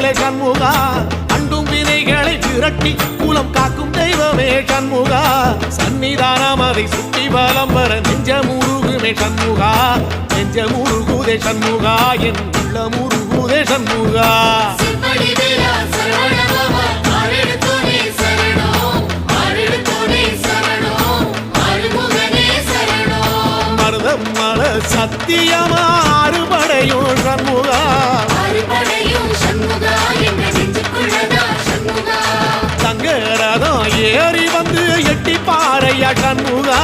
வேலை சண்முகா அண்டும் வினைகளை விரட்டி குலம் காக்கும் தெய்வமே சண்முகா சன்னிதானம் அதை சுற்றி பலம் வர நெஞ்சமுருகுமே சண்முகா நெஞ்சமுருகுதே சண்முகா என் உள்ளமுருகுதே சண்முகா மருதம் மல சத்தியமா அறுபடையும் சண்முகா தங்கரதம் ஏறி வந்து எட்டி பாறையா சண்முகா